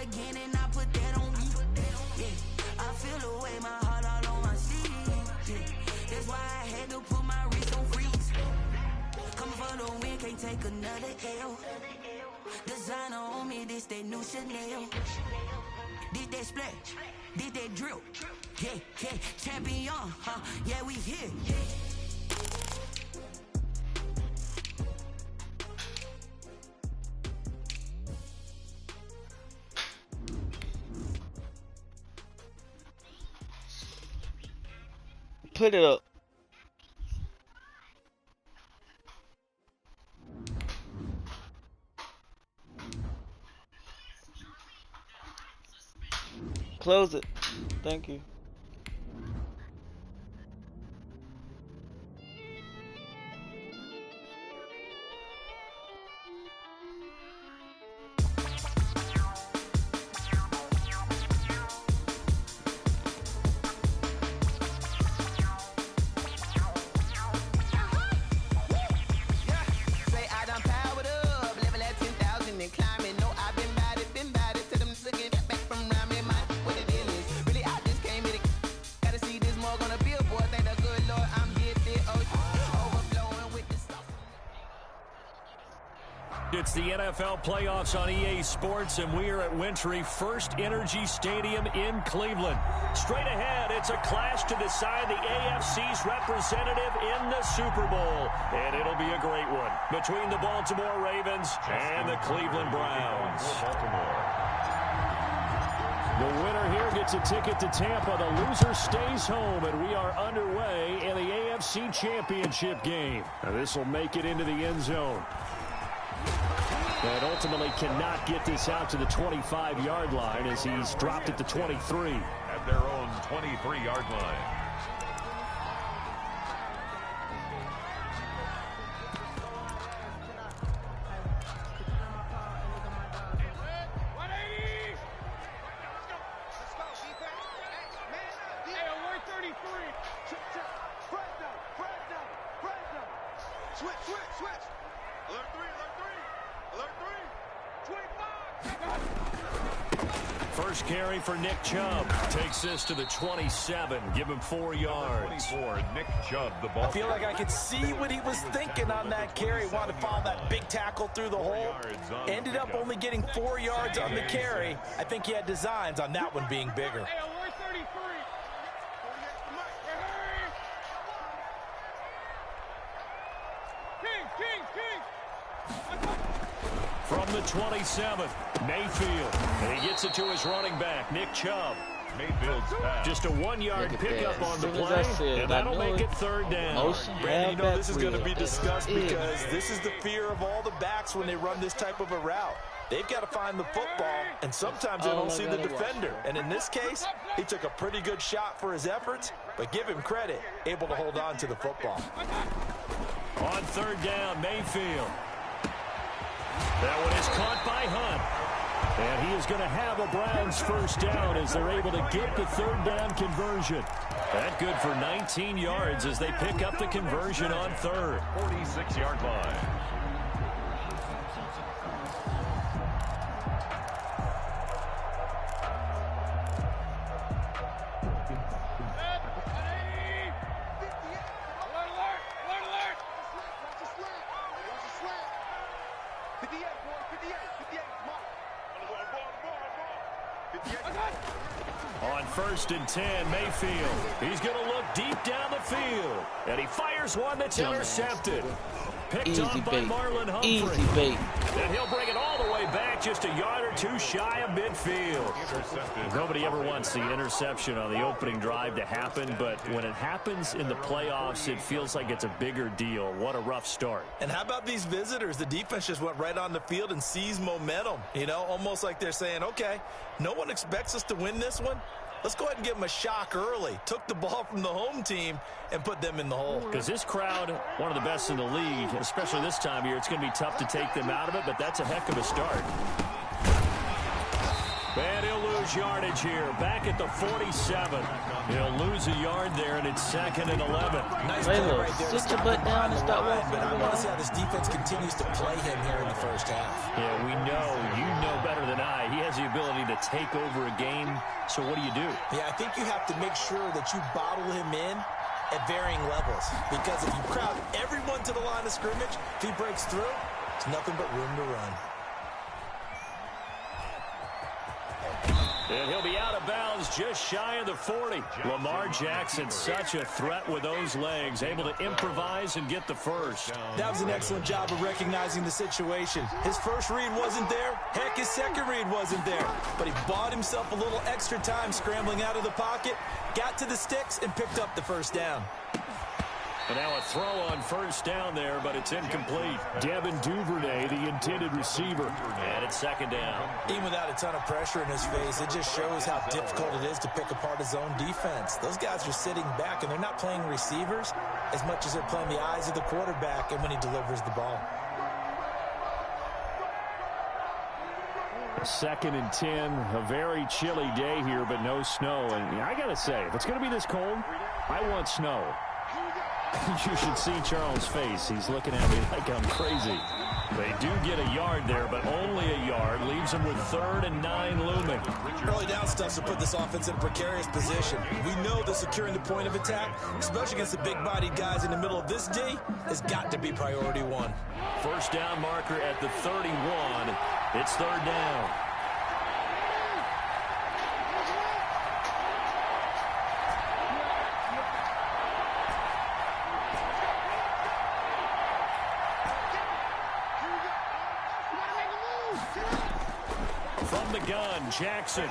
again and I put that on me. Yeah, I feel the way, my heart all on my sleeve. Yeah, that's why I had to put my wrist on freeze. Coming for the win, can't take another L. Designer on me, this that new Chanel. Did that splash, did that drill. Yeah, yeah, champion, huh? Yeah, we here. Put it up. Close it. Thank you. It's the NFL playoffs on EA Sports, and we are at Wintry First Energy Stadium in Cleveland. Straight ahead, it's a clash to decide the AFC's representative in the Super Bowl. And it'll be a great one between the Baltimore Ravens and the Cleveland Browns. The winner here gets a ticket to Tampa. The loser stays home, and we are underway in the AFC Championship game. Now, this will make it into the end zone. And ultimately cannot get this out to the 25-yard line as he's dropped at the 23. At their own 23-yard line. First carry for Nick Chubb. Takes this to the 27. Give him 4 yards. 24, Nick Chubb, the ball. I feel like I could see what he was thinking on that carry. Wanted to follow that big tackle through the hole. Ended up only getting 4 yards on the carry. I think he had designs on that one being bigger. From the 27th, Mayfield. And he gets it to his running back, Nick Chubb. Mayfield's pass. Just a 1-yard pickup on the play, and that'll make it third down. Brandon, you know this is going to be discussed because this is the fear of all the backs when they run this type of a route. They've got to find the football, and sometimes they don't see the defender. And in this case, he took a pretty good shot for his efforts, but give him credit, able to hold on to the football. On third down, Mayfield. That one is caught by Hunt. And he is going to have a Browns first down as they're able to get the third down conversion. That good for 19 yards as they pick up the conversion on third. 46-yard line. On first and 10, Mayfield. He's going to look deep down the field. And he fires one that's intercepted. Picked up by Marlon Humphrey. Easy bait. And he'll bring it all the way back just a yard or two shy of midfield. Nobody ever wants the interception on the opening drive to happen, but when it happens in the playoffs, it feels like it's a bigger deal. What a rough start. And how about these visitors? The defense just went right on the field and seized momentum. You know, almost like they're saying, okay, no one expects us to win this one. Let's go ahead and give them a shock early. Took the ball from the home team and put them in the hole. Because this crowd, one of the best in the league, especially this time of year, it's going to be tough to take them out of it, but that's a heck of a start. And he'll lose yardage here. Back at the 47. He'll lose a yard there, and it's 2nd and 11. Nice play right there. Sit your butt down and start walking. But I want to see how this defense continues to play him here in the first half. Yeah, we know. You know better than I. He has the ability to take over a game. So what do you do? Yeah, I think you have to make sure that you bottle him in at varying levels. Because if you crowd everyone to the line of scrimmage, if he breaks through, it's nothing but room to run. And he'll be out of bounds just shy of the 40. Lamar Jackson, such a threat with those legs, able to improvise and get the first. That was an excellent job of recognizing the situation. His first read wasn't there. Heck, his second read wasn't there. But he bought himself a little extra time scrambling out of the pocket, got to the sticks, and picked up the first down. And now a throw on first down there, but it's incomplete. Devin Duvernay, the intended receiver. And it's second down. Even without a ton of pressure in his face, it just shows how difficult it is to pick apart his own defense. Those guys are sitting back, and they're not playing receivers as much as they're playing the eyes of the quarterback and when he delivers the ball. 2nd and 10, a very chilly day here, but no snow. And I got to say, if it's going to be this cold, I want snow. You should see Charles' face. He's looking at me like I'm crazy. They do get a yard there, but only a yard. Leaves them with 3rd and 9 looming. Early down stuff to put this offense in a precarious position. We know that securing the point of attack, especially against the big-bodied guys in the middle of this D, has got to be priority one. First down marker at the 31. It's 3rd down. From the gun, Jackson.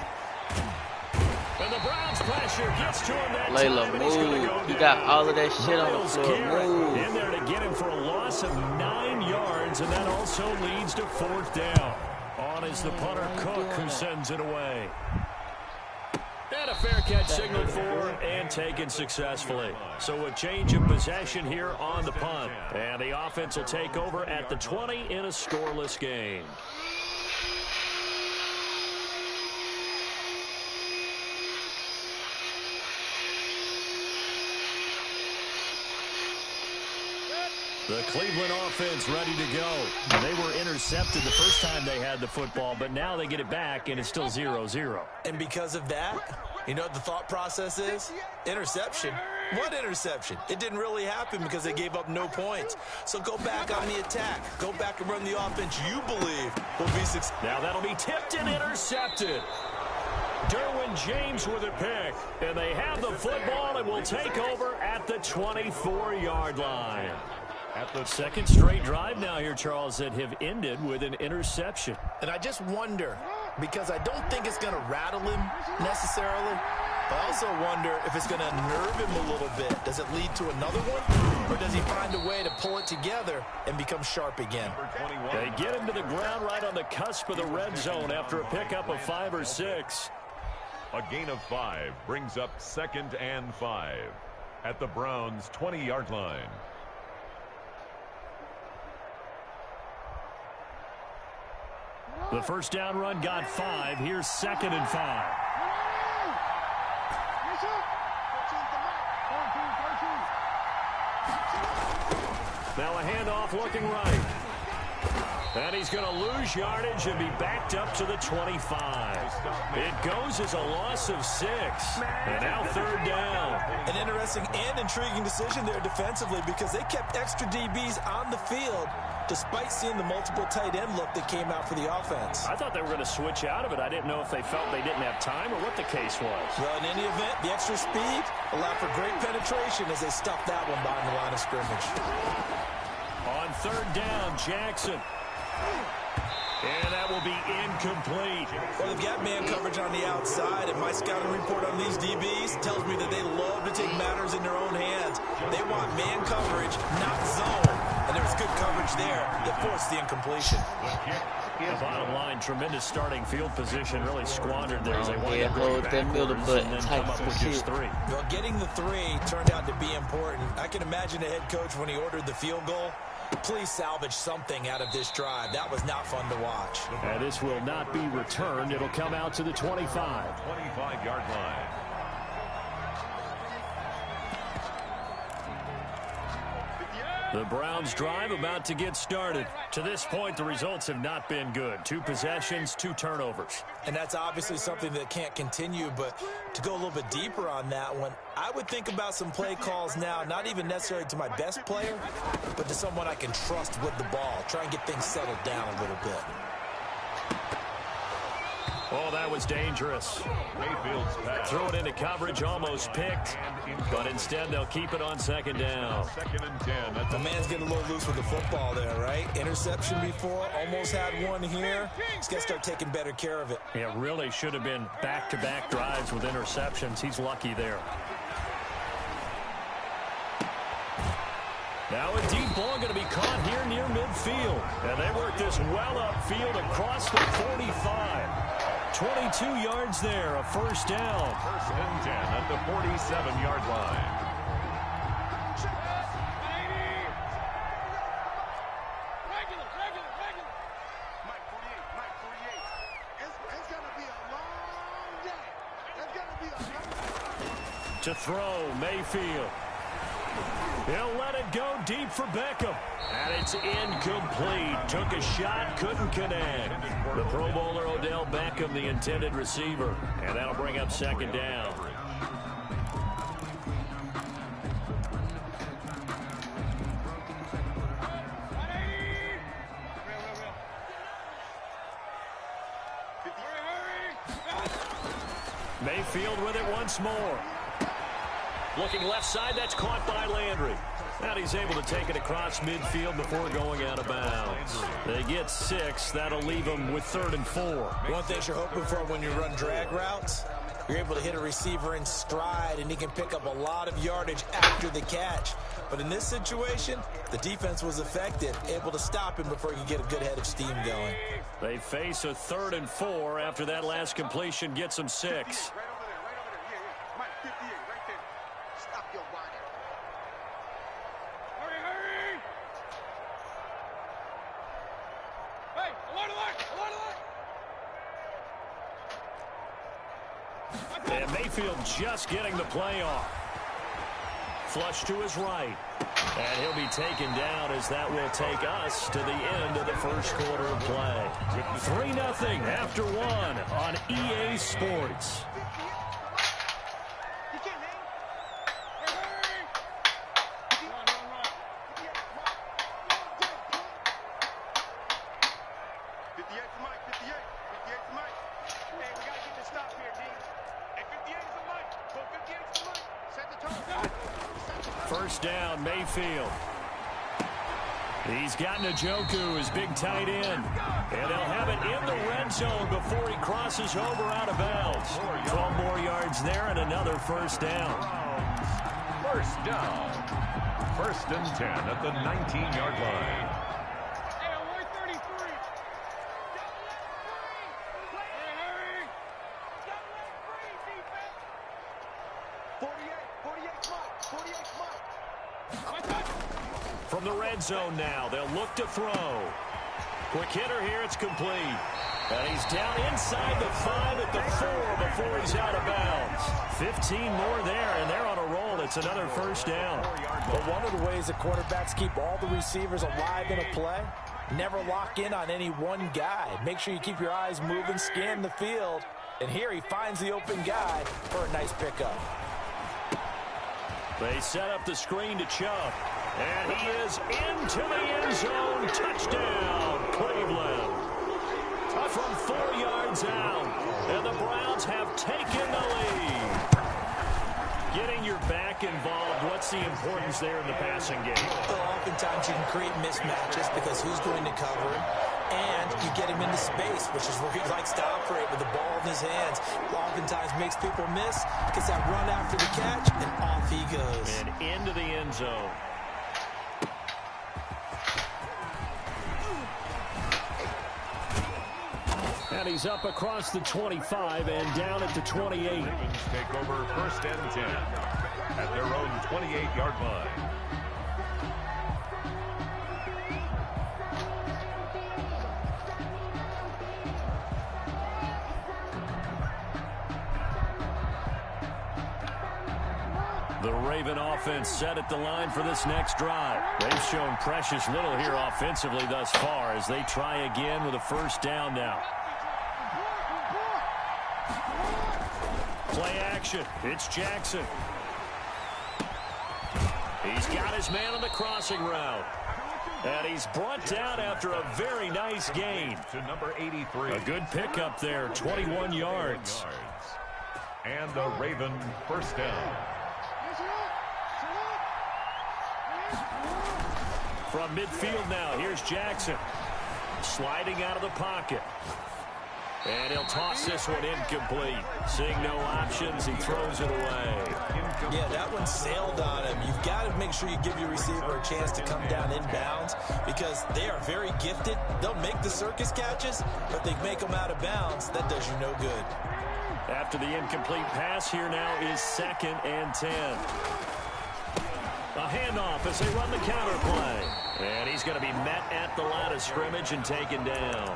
And the Browns pressure gets to him that Layla, time. move. You got all of that shit on the floor. Move. In there to get him for a loss of 9 yards, and that also leads to 4th down. On is the punter Cook, who sends it away. And a fair catch signaled for and taken successfully. So a change of possession here on the punt. And the offense will take over at the 20 in a scoreless game. The Cleveland offense ready to go. They were intercepted the first time they had the football, but now they get it back, and it's still 0-0. And because of that, you know what the thought process is? Interception. What interception? It didn't really happen because they gave up no points. So go back on the attack. Go back and run the offense you believe will be successful. Now that'll be tipped and intercepted. Derwin James with a pick. And they have the football and will take over at the 24-yard line. At the second straight drive now here, Charles, that have ended with an interception. And I just wonder, because I don't think it's going to rattle him necessarily, but I also wonder if it's going to nerve him a little bit. Does it lead to another one? Or does he find a way to pull it together and become sharp again? They get him to the ground right on the cusp of the red zone after a pickup of 5 or 6. A gain of 5 brings up 2nd and 5 at the Browns' 20-yard line. The first down run got 5. Here's 2nd and 5. Now a handoff looking right. And he's going to lose yardage and be backed up to the 25. It goes as a loss of 6. And now 3rd down. An interesting and intriguing decision there defensively because they kept extra DBs on the field despite seeing the multiple tight end look that came out for the offense. I thought they were going to switch out of it. I didn't know if they felt they didn't have time or what the case was. Well, in any event, the extra speed allowed for great penetration as they stuffed that one behind the line of scrimmage. On 3rd down, Jackson. And that will be incomplete. Well, they've got man coverage on the outside, and my scouting report on these DBs tells me that they love to take matters in their own hands. They want man coverage, not zone. And there was good coverage there that forced the incompletion. The bottom line, tremendous starting field position, really squandered there as they wanted to hold that middle button and then tight come up for with just 3. Well, getting the 3 turned out to be important. I can imagine the head coach when he ordered the field goal. Please salvage something out of this drive. That was not fun to watch. And this will not be returned. It'll come out to the 25. 25-yard line. The Browns drive about to get started. To this point, the results have not been good. 2 possessions, 2 turnovers. And that's obviously something that can't continue, but to go a little bit deeper on that one, I would think about some play calls now, not even necessarily to my best player, but to someone I can trust with the ball. Try and get things settled down a little bit. Oh, that was dangerous. Mayfield's pass. Throw it into coverage, almost picked. But instead, they'll keep it on 2nd down. 2nd and 10. The man's getting a little loose with the football there, right? Interception before, almost had one here. He's got to start taking better care of it. It really should have been back-to-back drives with interceptions. He's lucky there. Now a deep ball going to be caught here near midfield. And they work this well upfield across the 45. 22 yards there, a 1st down. 1st and 10 at the 47-yard line. Mike 48. It's going to be a long day. It's going to be a long day. To throw, Mayfield. He'll let it go deep for Beckham. And it's incomplete. Took a shot, couldn't connect. The Pro Bowler Odell Beckham, the intended receiver. And that'll bring up 2nd down. Mayfield with it once more. Looking left side, that's caught by Landry. And he's able to take it across midfield before going out of bounds. They get 6. That'll leave them with 3rd and 4. One thing you're hoping for when you run drag routes, you're able to hit a receiver in stride, and he can pick up a lot of yardage after the catch. But in this situation, the defense was effective, able to stop him before he could get a good head of steam going. They face a 3rd and 4 after that last completion gets them 6. Right over there. Yeah. Mike 58, right there. Stop your whining. Hurry. Hey, alert. And Mayfield just getting the play off. Flush to his right. And he'll be taken down as that will take us to the end of the 1st quarter of play. 3-0 after 1 on EA Sports. First down, Mayfield. He's got Njoku, his big tight end. And they'll have it in the red zone before he crosses over out of bounds. 12 more yards there and another 1st down. 1st down. 1st and 10 at the 19-yard line. From the red zone now, they'll look to throw. Quick hitter here, it's complete. And he's down inside the 5 at the 4 before he's out of bounds. 15 more there, and they're on a roll. It's another 1st down. But one of the ways the quarterbacks keep all the receivers alive in a play, never lock in on any one guy. Make sure you keep your eyes moving, scan the field. And here he finds the open guy for a nice pickup. They set up the screen to Chubb. And he is into the end zone. Touchdown, Cleveland. From 4 yards out. And the Browns have taken the lead. Getting your back involved, what's the importance there in the passing game? Well, oftentimes you can create mismatches because who's going to cover him? And you get him into space, which is where he likes to operate with the ball in his hands. Oftentimes makes people miss, gets that run after the catch, and off he goes. And into the end zone. And he's up across the 25 and down at the 28. Ravens take over 1st and 10 at their own 28-yard line. The Raven offense set at the line for this next drive. They've shown precious little here offensively thus far as they try again with a first down now. Play action. It's Jackson. He's got his man on the crossing route. And he's brought down after a very nice gain. To number 83. A good pickup there, 21 yards. And a Raven first down. From midfield now, here's Jackson. Sliding out of the pocket. And he'll toss this one incomplete. Seeing no options, he throws it away. Yeah, that one sailed on him. You've got to make sure you give your receiver a chance to come down inbounds because they are very gifted. They'll make the circus catches, but they make them out of bounds. That does you no good. After the incomplete pass, here now is 2nd and 10. A handoff as they run the counter play. And he's going to be met at the line of scrimmage and taken down.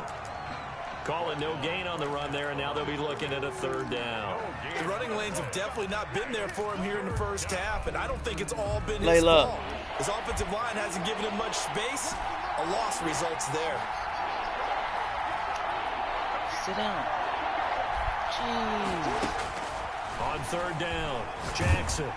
Calling no gain on the run there, and now they'll be looking at a 3rd down. The running lanes have definitely not been there for him here in the first half, and I don't think it's all been his fault. His offensive line hasn't given him much space. A loss results there. Sit down. Jeez. On 3rd down, Jackson.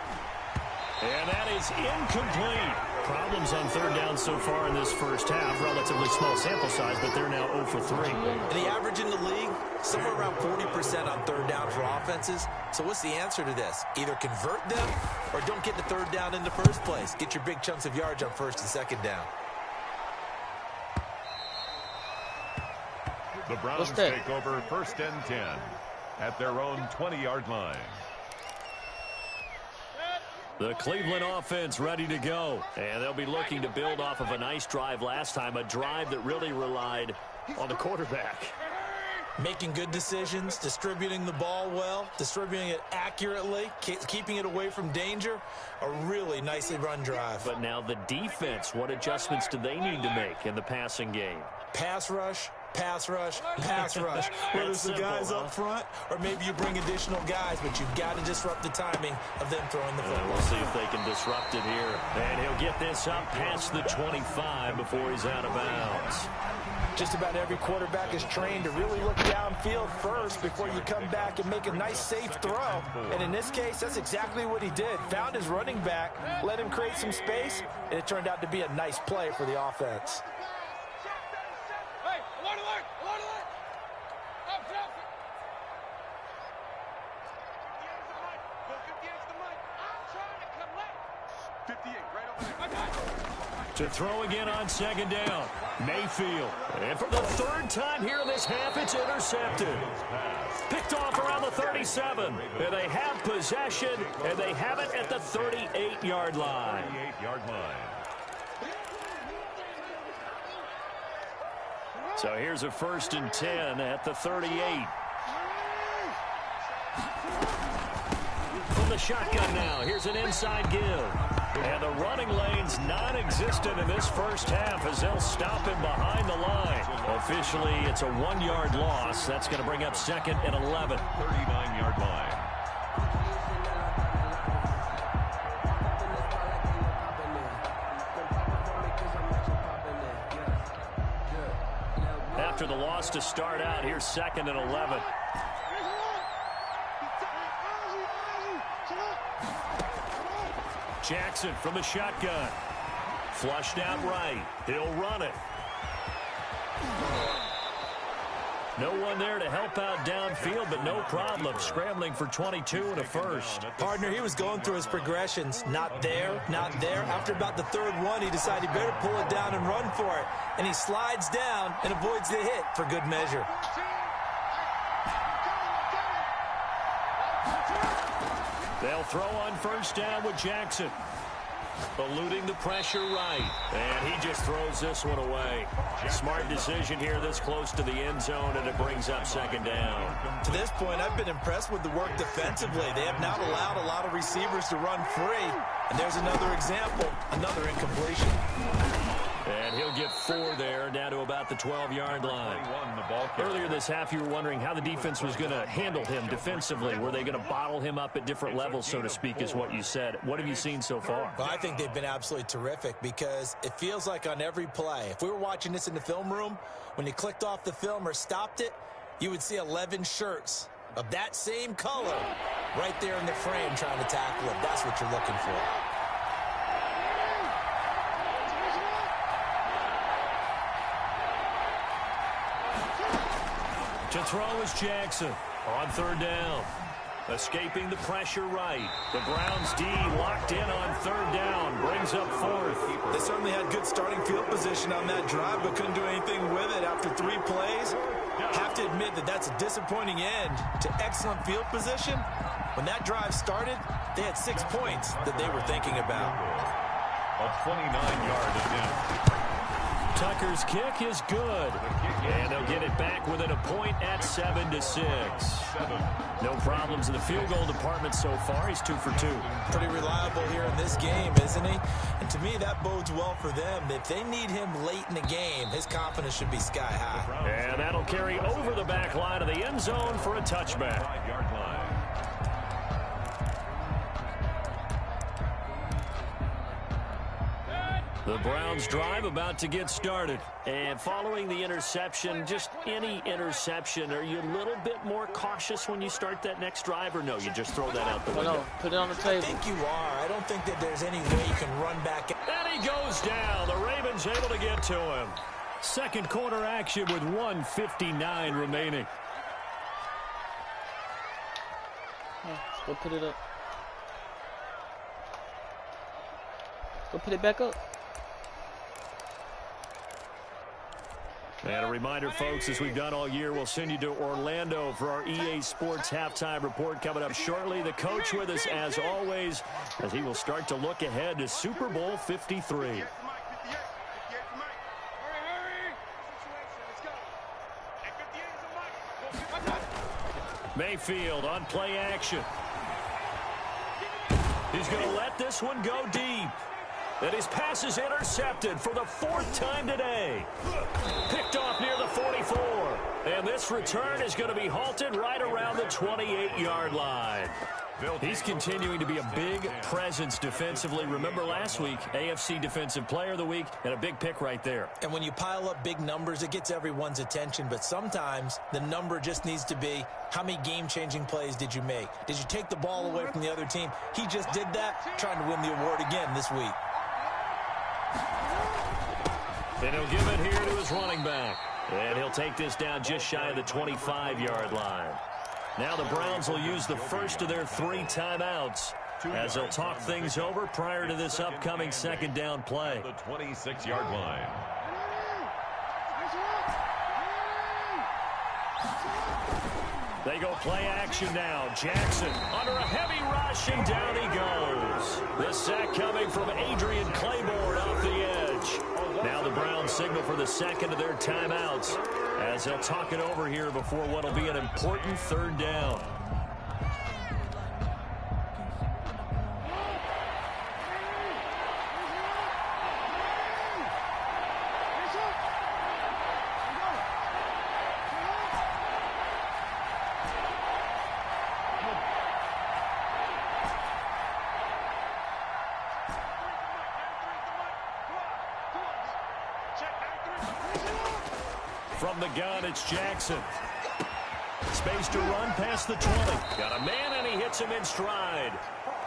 And that is incomplete. Problems on 3rd down so far in this first half. Relatively small sample size, but they're now 0 for 3. And the average in the league, somewhere around 40% on 3rd down for offenses. So what's the answer to this? Either convert them or don't get the 3rd down in the first place. Get your big chunks of yards on 1st and 2nd down. The Browns take over 1st and 10 at their own 20-yard line. The Cleveland offense ready to go. And they'll be looking to build off of a nice drive last time, a drive that really relied on the quarterback. Making good decisions, distributing the ball well, distributing it accurately, keeping it away from danger. A really nicely run drive. But now the defense, what adjustments do they need to make in the passing game? Pass rush, pass rush, pass rush. Whether it's the guys up front or maybe you bring additional guys, but you've got to disrupt the timing of them throwing the football. We'll see if they can disrupt it here. And he'll get this up past the 25 before he's out of bounds. Just about every quarterback is trained to really look downfield first before you come back and make a nice, safe throw. And in this case, that's exactly what he did. Found his running back, let him create some space, and it turned out to be a nice play for the offense. To throw again on 2nd down, Mayfield. And for the 3rd time here in this half, it's intercepted. Picked off around the 37. And they have possession, and they have it at the 38-yard line. 38-yard line. So here's a 1st and 10 at the 38. From the shotgun now, here's an inside give. And the running lane's non-existent in this first half as they'll stop him behind the line. Officially, it's a 1-yard loss. That's going to bring up 2nd and 11. 39-yard line. After the loss to start out, here's 2nd and 11. Jackson from the shotgun. Flushed out right. He'll run it. No one there to help out downfield, but no problem. Scrambling for 22 and a first. Partner, he was going through his progressions. Not there, not there. After about the 3rd one, he decided he better pull it down and run for it. And he slides down and avoids the hit for good measure. They'll throw on 1st down with Jackson. Eluding the pressure right. And he just throws this one away. Smart decision here this close to the end zone, and it brings up 2nd down. To this point, I've been impressed with the work defensively. They have not allowed a lot of receivers to run free. And there's another example, another incompletion. And he'll get 4 there, down to about about the 12-yard line. Earlier this half, you were wondering how the defense was going to handle him defensively. Were they going to bottle him up at different levels, so to speak, is what you said. What have you seen so far? Well, I think they've been absolutely terrific because it feels like on every play, if we were watching this in the film room, when you clicked off the film or stopped it, you would see 11 shirts of that same color right there in the frame trying to tackle him. That's what you're looking for. To throw is Jackson on third down. Escaping the pressure right. The Browns D locked in on third down. Brings up fourth. They certainly had good starting field position on that drive, but couldn't do anything with it after 3 plays. Have to admit that that's a disappointing end to excellent field position. When that drive started, they had 6 points that they were thinking about. A 29-yard attempt. Tucker's kick is good. And they'll get it back within a point at 7-6. No problems in the field goal department so far. He's 2 for 2. Pretty reliable here in this game, isn't he? And to me, that bodes well for them. If they need him late in the game, his confidence should be sky high. And that'll carry over the back line of the end zone for a touchback. 5-yard line. The Browns drive about to get started. And following the interception, just any interception, are you a little bit more cautious when you start that next drive, or no, you just throw that out the window? No, put it on the table. I think you are. I don't think that there's any way you can run back. And he goes down. The Ravens able to get to him. Second quarter action with 1:59 remaining. Let's go put it up. Go put it back up. And a reminder, folks, as we've done all year, we'll send you to Orlando for our EA Sports halftime report coming up shortly. The coach with us, as always, as he will start to look ahead to Super Bowl 53. Mayfield on play action. He's going to let this one go deep. And his pass is intercepted for the 4th time today. Picked off near the 44. And this return is going to be halted right around the 28-yard line. He's continuing to be a big presence defensively. Remember last week, AFC Defensive Player of the Week, and a big pick right there. And when you pile up big numbers, it gets everyone's attention. But sometimes the number just needs to be, how many game-changing plays did you make? Did you take the ball away from the other team? He just did that, trying to win the award again this week. And he'll give it here to his running back. And he'll take this down just shy of the 25-yard line. Now the Browns will use the first of their 3 timeouts as they'll talk things over prior to this upcoming second down play. The 26-yard line. They go play action now. Jackson under a heavy rush, and down he goes. This sack coming from Adrian Claiborne off the edge. Now the Browns signal for the second of their timeouts as they'll talk it over here before what will be an important third down. From the gun, it's Jackson. Space to run past the 20. Got a man, and he hits him in stride.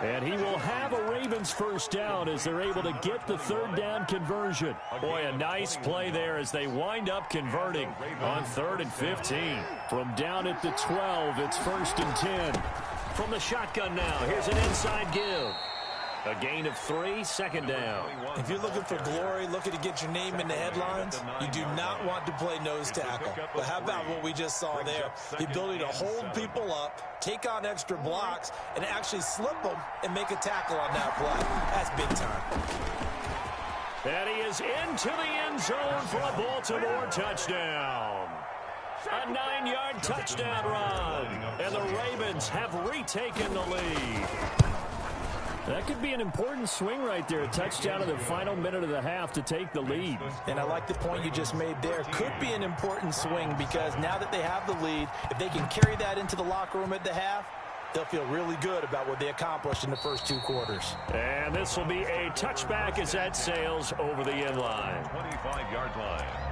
And he will have a Ravens first down as they're able to get the third down conversion. Boy, a nice play there as they wind up converting on 3rd and 15. From down at the 12, it's 1st and 10. From the shotgun now, here's an inside give. A gain of 3, second down. If you're looking for glory, looking to get your name in the headlines, you do not want to play nose tackle. But how about what we just saw there? The ability to hold people up, take on extra blocks, and actually slip them and make a tackle on that play. That's big time. And he is into the end zone for a Baltimore touchdown. A 9-yard touchdown run. And the Ravens have retaken the lead. That could be an important swing right there. A touchdown in the final minute of the half to take the lead. And I like the point you just made there. Could be an important swing because now that they have the lead, if they can carry that into the locker room at the half, they'll feel really good about what they accomplished in the first 2 quarters. And this will be a touchback as that sails over the end line. 25-yard line.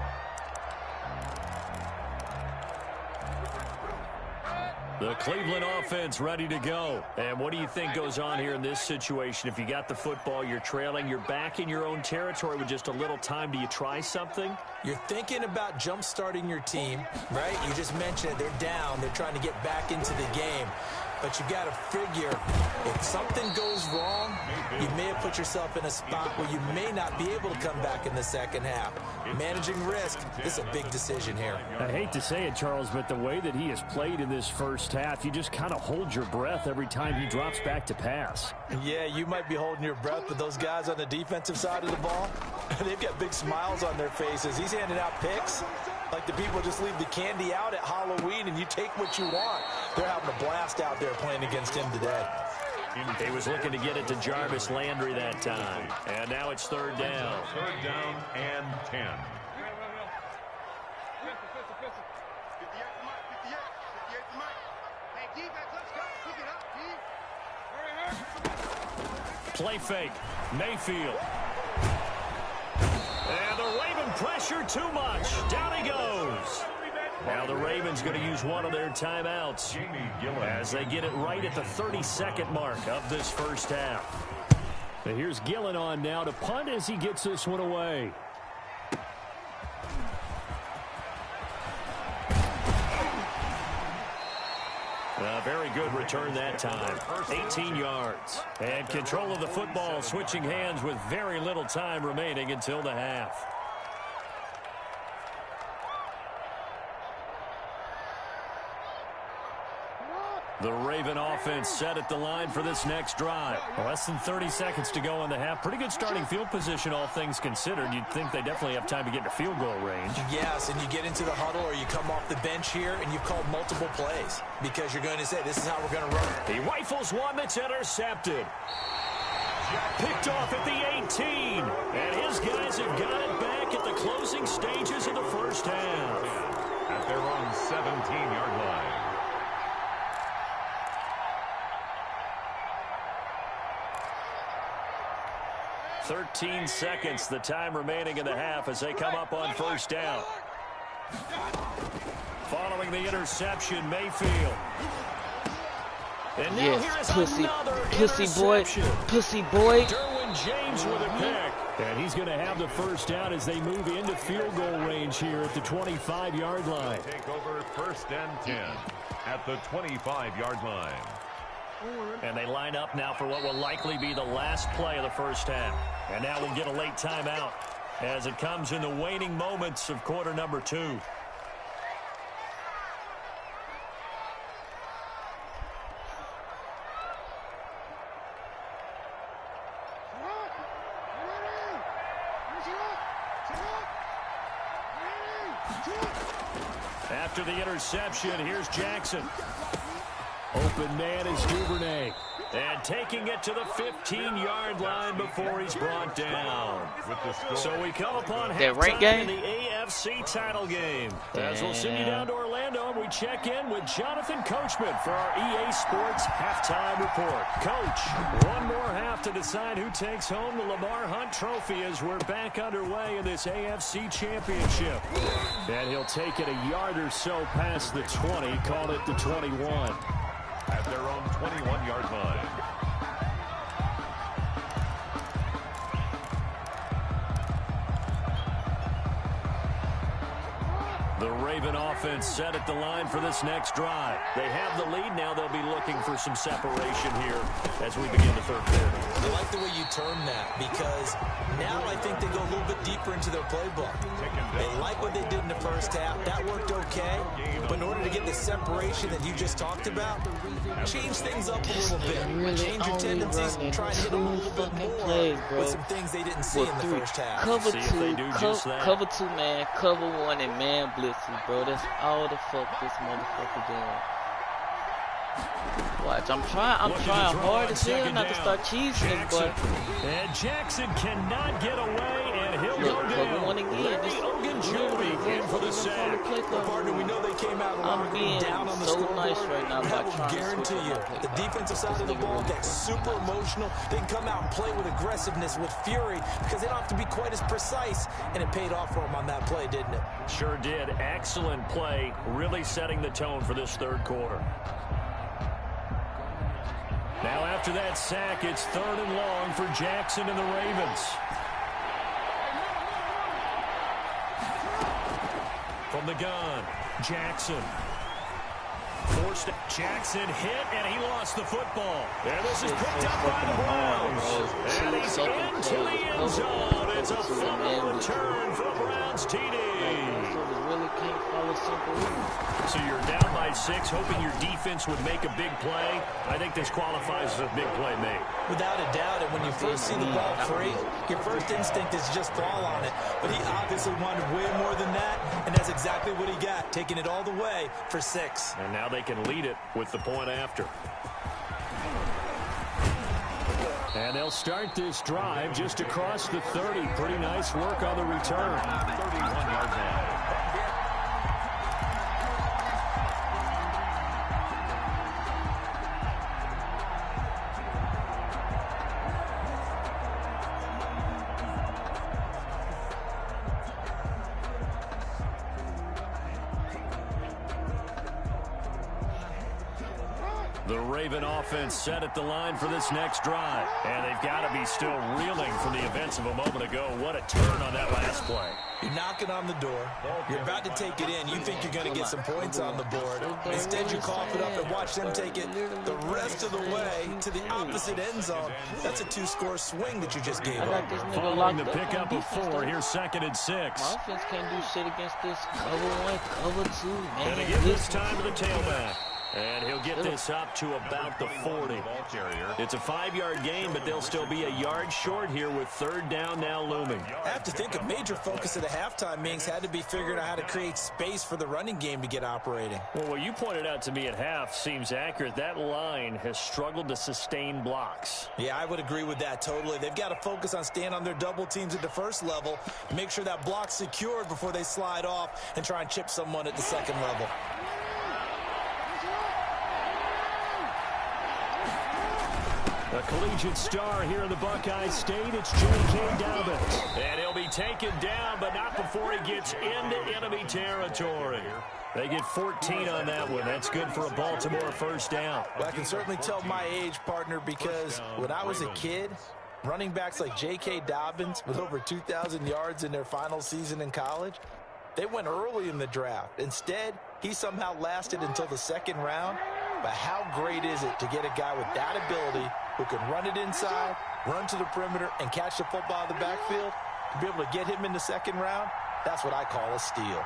The Cleveland offense ready to go. And what do you think goes on here in this situation? If you got the football, you're trailing, you're back in your own territory with just a little time. Do you try something? You're thinking about jump-starting your team, right? You just mentioned it. They're down. They're trying to get back into the game. But you've got to figure, if something goes wrong, you may have put yourself in a spot where you may not be able to come back in the second half. Managing risk, this is a big decision here. I hate to say it, Charles, but the way that he has played in this first half, you just kind of hold your breath every time he drops back to pass. Yeah, you might be holding your breath, but those guys on the defensive side of the ball, they've got big smiles on their faces. He's handing out picks like the people just leave the candy out at Halloween and you take what you want. They're having a blast out there playing against him today. He was looking to get it to Jarvis Landry that time. And now it's 3rd down. 3rd down and 10. Play fake. Mayfield. And the Raven pressure too much. Down he goes. Now the Ravens going to use one of their timeouts as they get it right at the 32nd mark of this first half. But here's Gillen on now to punt as he gets this one away. A very good return that time. 18 yards. And control of the football switching hands with very little time remaining until the half. The Raven offense set at the line for this next drive. Less than 30 seconds to go in the half. Pretty good starting field position, all things considered. You'd think they definitely have time to get to field goal range. Yes, and you get into the huddle or you come off the bench here and you've called multiple plays because you're going to say, this is how we're going to run it. He rifles one that's intercepted. Picked off at the 18. And his guys have got it back at the closing stages of the first half. At their own 17-yard line. 13 seconds, the time remaining in the half as they come up on 1st down. Following the interception, Mayfield. And now here is pussy boy. Derwin James with a pick. And he's going to have the first down as they move into field goal range here at the 25-yard line. Take over 1st and 10 at the 25-yard line. And they line up now for what will likely be the last play of the first half. And now we'll get a late timeout as it comes in the waning moments of quarter number 2. After the interception, here's Jackson. Open man is Duvernay. And taking it to the 15-yard line before he's brought down. So we come upon halftime in the AFC title game. As we'll send you down to Orlando, and we check in with Jonathan Coachman for our EA Sports halftime report. Coach, one more half to decide who takes home the Lamar Hunt Trophy as we're back underway in this AFC Championship. And he'll take it a yard or so past the 20, call it the 21. At their own 21-yard line. The Raven offense set at the line for this next drive. They have the lead. Now they'll be looking for some separation here as we begin the 3rd quarter. I like the way you term that because now I think they go a little bit deeper into their playbook. They like what they did in the first half. That worked okay. But in order to get the separation that you just talked about, change things up a little bit. Change your tendencies and try and hit them a little bit more with some things they didn't see in the first half. Cover 2, man. Cover 1 and man blitzes, bro. That's all the fuck this motherfucker doing. Watch, I'm trying hard as hell not to start cheesing it, but and Jackson cannot get away, and he'll go down. One again. This in for the sack. Partner, we know they came out down on the scoreboard. Nice right now. That will guarantee you the defensive side of the ball gets super emotional. They can come out and play with aggressiveness, with fury, because they don't have to be quite as precise, and it paid off for them on that play, didn't it? Sure did. Excellent play, really setting the tone for this third quarter. Now after that sack, it's 3rd and long for Jackson and the Ravens. From the gun, Jackson. Forced Jackson hit, and he lost the football. And this is picked up by the Browns. And he's into the end zone. It's a fumble return for a Browns TD. So you're down by 6, hoping your defense would make a big play. I think this qualifies as a big play made. Without a doubt, and when you first see the ball free, your first instinct is just fall on it. But he obviously wanted way more than that, and that's exactly what he got, taking it all the way for 6. And now they can lead it with the point after. And they'll start this drive just across the 30. Pretty nice work on the return. 31-yard line. The Raven offense set at the line for this next drive. And they've got to be still reeling from the events of a moment ago. What a turn on that last play. You're knocking on the door. You're about to take it in. You think you're going to get some points on the board. Instead, you cough it up and watch them take it the rest of the way to the opposite end zone. That's a 2-score swing that you just gave up. Following the pickup of 4, here's 2nd and 6. My offense can't do shit against this cover 1, cover 2, man. And to give this time to the tailback. And he'll get this up to about the 40. It's a 5-yard gain, but they'll still be a yard short here with 3rd down now looming. I have to think a major focus of the halftime meetings had to be figuring out how to create space for the running game to get operating. Well, what you pointed out to me at half seems accurate. That line has struggled to sustain blocks. Yeah, I would agree with that totally. They've got to focus on staying on their double teams at the first level, make sure that block's secured before they slide off and try and chip someone at the second level. A collegiate star here in the Buckeye State, it's J.K. Dobbins. And he'll be taken down, but not before he gets into enemy territory. They get 14 on that one. That's good for a Baltimore first down. Well, I can certainly tell my age, partner, because when I was a kid, running backs like J.K. Dobbins with over 2,000 yards in their final season in college, they went early in the draft. Instead, he somehow lasted until the 2nd round. But how great is it to get a guy with that ability who can run it inside, run to the perimeter, and catch the football out of the backfield? To be able to get him in the 2nd round, that's what I call a steal.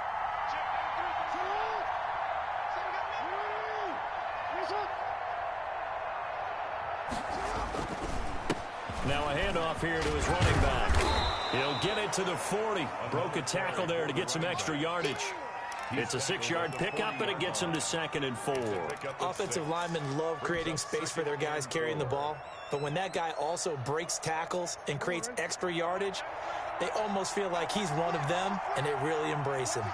Now a handoff here to his running back. He'll get it to the 40. Broke a tackle there to get some extra yardage. It's a 6-yard pickup, but it gets him to 2nd and 4. Offensive linemen love creating space for their guys carrying the ball, but when that guy also breaks tackles and creates extra yardage, they almost feel like he's one of them, and they really embrace him.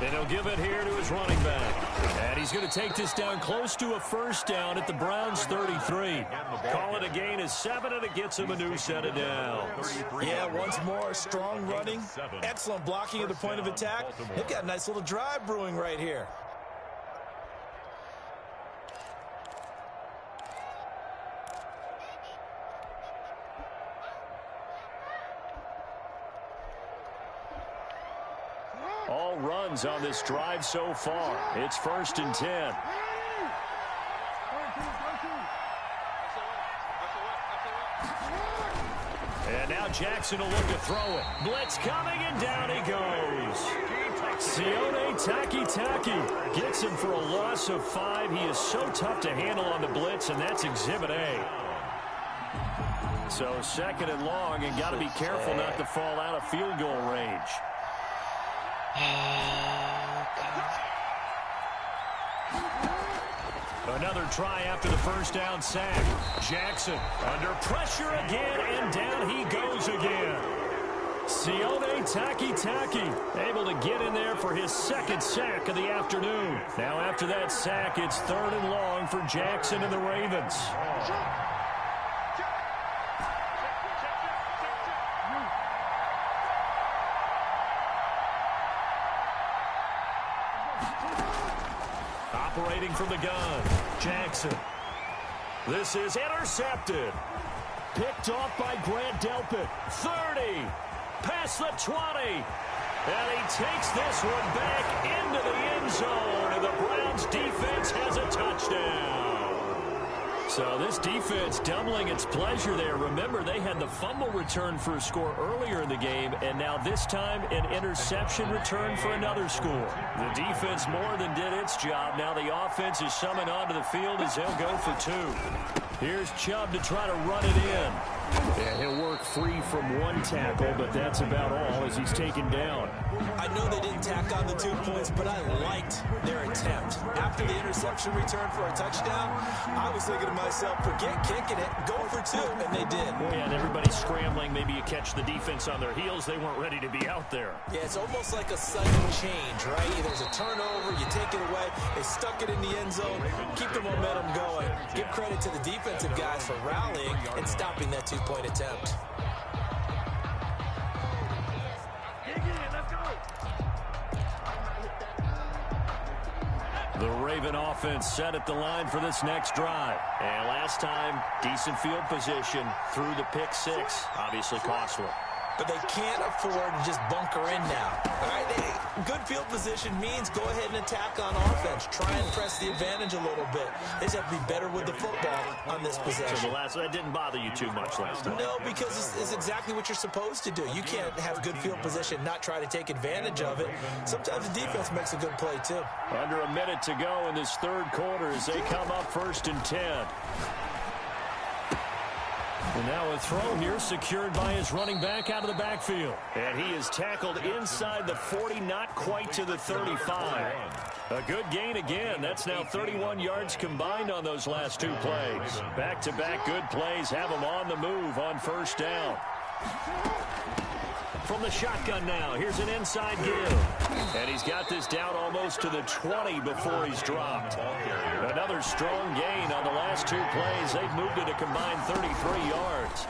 And he'll give it here to his running back. And he's going to take this down close to a first down at the Browns' 33. Call it a gain of 7, and it gets him a new set of downs. Yeah, once more, strong running, excellent blocking at the point of attack. They've got a nice little drive brewing right here. All runs on this drive so far. It's 1st and 10. And now Jackson will look to throw it. Blitz coming, and down he goes. Sione Takitaki gets him for a loss of 5. He is so tough to handle on the blitz, and that's Exhibit A. So 2nd and long, and got to be careful not to fall out of field goal range. Another try after the first down sack. Jackson under pressure again, and down he goes again. Sione Takitaki able to get in there for his 2nd sack of the afternoon. Now after that sack, it's 3rd and long for Jackson and the Ravens. Operating from the gun, Jackson. This is intercepted. Picked off by Grant Delpit. 30. Past the 20. And he takes this one back into the end zone. And the Browns defense has a touchdown. So this defense doubling its pleasure there. Remember, they had the fumble return for a score earlier in the game, and now this time an interception return for another score. The defense more than did its job. Now the offense is summoned onto the field as they'll go for 2. Here's Chubb to try to run it in. And he'll work free from 1 tackle, but that's about all as he's taken down. I know they didn't tack on the 2 points, but I liked their attempt. After the interception return for a touchdown, I was thinking to myself, forget kicking it, go for 2, and they did. Well, yeah, and everybody's scrambling. Maybe you catch the defense on their heels. They weren't ready to be out there. Yeah, it's almost like a sudden change, right? There's a turnover, you take it away, they stuck it in the end zone, keep the momentum going. Give credit to the defensive guys for rallying and stopping that 2-point attempt. The Raven offense set at the line for this next drive. And last time, decent field position through the pick 6. Obviously costly. But they can't afford to just bunker in now. All right, good field position means go ahead and attack on offense. Try and press the advantage a little bit. They just have to be better with the football on this possession. So that didn't bother you too much last time? No, because it's exactly what you're supposed to do. You can't have good field position, not try to take advantage of it. Sometimes the defense makes a good play, too. Under a minute to go in this 3rd quarter as they come up 1st and 10. And now a throw here secured by his running back out of the backfield. And he is tackled inside the 40, not quite to the 35. A good gain again. That's now 31 yards combined on those last 2 plays. Back-to-back good plays have him on the move on 1st down. From the shotgun now, here's an inside give. And he's got this down almost to the 20 before he's dropped. Another strong gain on the last 2 plays. They've moved it a combined 33 yards.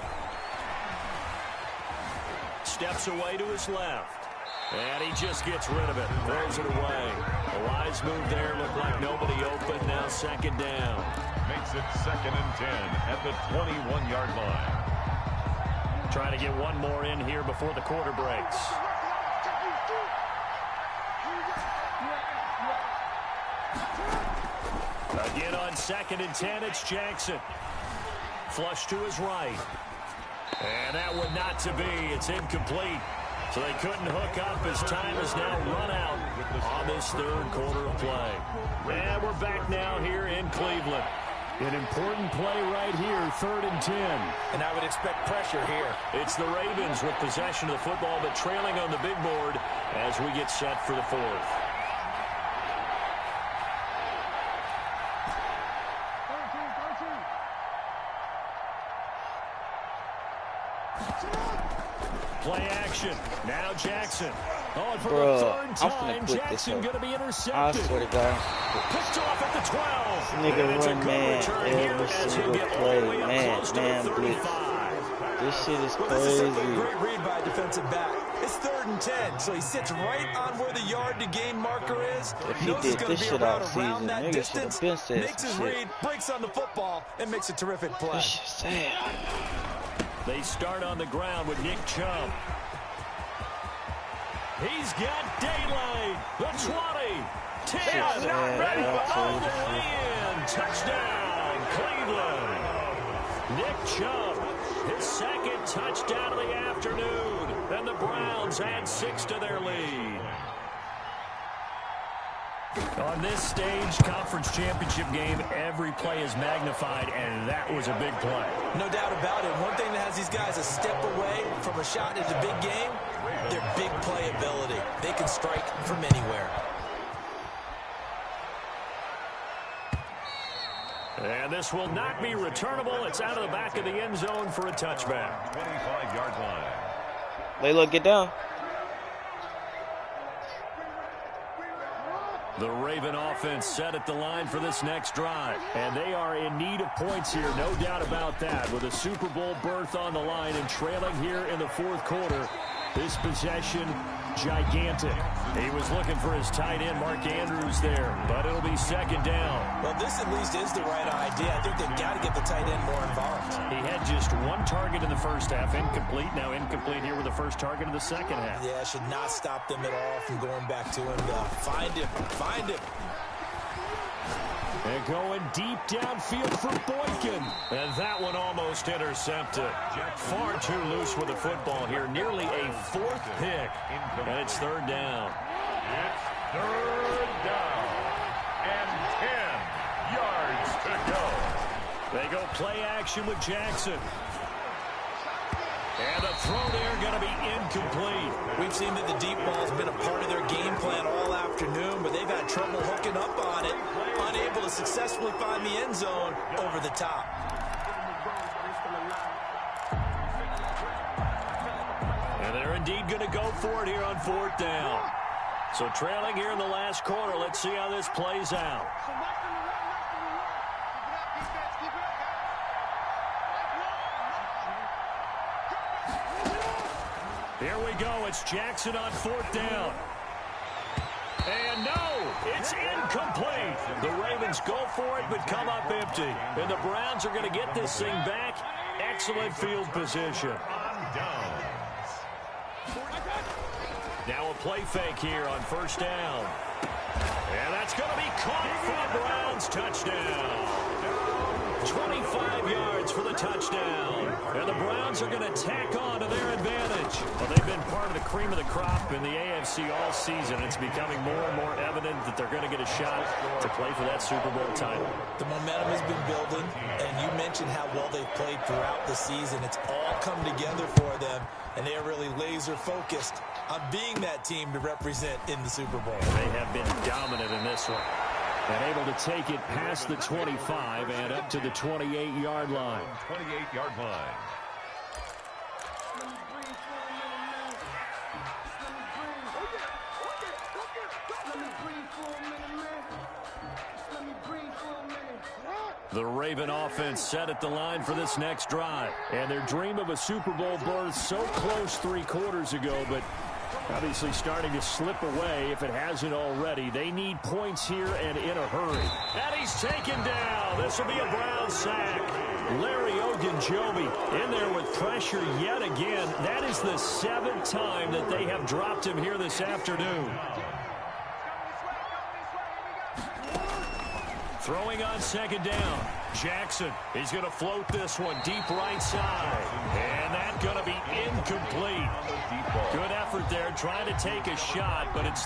Steps away to his left. And he just gets rid of it. Throws it away. A wise move there. Looked like nobody open. Now 2nd down. Makes it 2nd and 10 at the 21-yard line. Trying to get one more in here before the quarter breaks. Again on 2nd and 10, it's Jackson. Flush to his right. And that one not to be. It's incomplete. So they couldn't hook up as time has now run out on this 3rd quarter of play. And we're back now here in Cleveland. An important play right here, 3rd and 10. And I would expect pressure here. It's the Ravens with possession of the football, but trailing on the big board as we get set for the 4th. Play action. Now Jackson. Oh, and for the 3rd time, Jackson going to be intercepted. I swear to God. Picked off at the 12. Nigga run man every single play. Man blitz. This shit is crazy. This is a great read by a defensive back. It's 3rd and 10, so he sits right on where the yard to gain marker is. If he did this shit all season, nigga should have been said makes his shit. read, breaks on the football, and makes a terrific play. This shit's sad. They start on the ground with Nick Chubb. He's got daylight. The 20. 10. Not ready all the way in. Touchdown, Cleveland. Nick Chubb, his 2nd touchdown of the afternoon. And the Browns add 6 to their lead. On this stage, conference championship game, every play is magnified, and that was a big play. No doubt about it. One thing that has these guys a step away from a shot at the big game, their big play ability. They can strike from anywhere. And this will not be returnable. It's out of the back of the end zone for a touchback. 25-yard line. Layla, get down. The Raven offense set at the line for this next drive. And they are in need of points here, no doubt about that. With a Super Bowl berth on the line and trailing here in the fourth quarter, this possession, gigantic. He was looking for his tight end, Mark Andrews, there, but it'll be second down. Well, this at least is the right idea. I think they've got to get the tight end more involved. He had just one target in the first half, incomplete. Now incomplete here with the first target of the second half. Yeah, should not stop them at all from going back to him. Find him. Find him. And going deep downfield for Boykin. And that one almost intercepted. Far too loose with the football here. Nearly a fourth pick. And it's third down. It's third down. And 10 yards to go. They go play action with Jackson. And the throw there going to be incomplete. We've seen that the deep ball's been a part of their game plan all afternoon, but they've had trouble hooking up on it, unable to successfully find the end zone over the top. And they're indeed going to go for it here on fourth down. So trailing here in the last quarter, let's see how this plays out. Here we go. It's Jackson on fourth down. And no, it's incomplete. The Ravens go for it, but come up empty. And the Browns are going to get this thing back. Excellent field position. Now a play fake here on first down. And that's going to be caught for Browns. Touchdown. 25 yards for the touchdown. And the Browns are going to tack on to their advantage. Well, they've been part of the cream of the crop in the AFC all season. It's becoming more and more evident that they're going to get a shot to play for that Super Bowl title. The momentum has been building, and you mentioned how well they've played throughout the season. It's all come together for them, and they are really laser-focused on being that team to represent in the Super Bowl. They have been dominant in this one. And able to take it past the 25 and up to the 28-yard line. 28-yard line. The Raven offense set at the line for this next drive. And their dream of a Super Bowl berth so close 3 quarters ago, but obviously starting to slip away if it hasn't already. They need points here and in a hurry. And he's taken down. This will be a Brown sack. Larry Ogunjobi in there with pressure yet again. That is the 7th time that they have dropped him here this afternoon. Throwing on second down. Jackson, he's going to float this one deep right side. And that's going to be incomplete. Good effort there trying to take a shot, but it's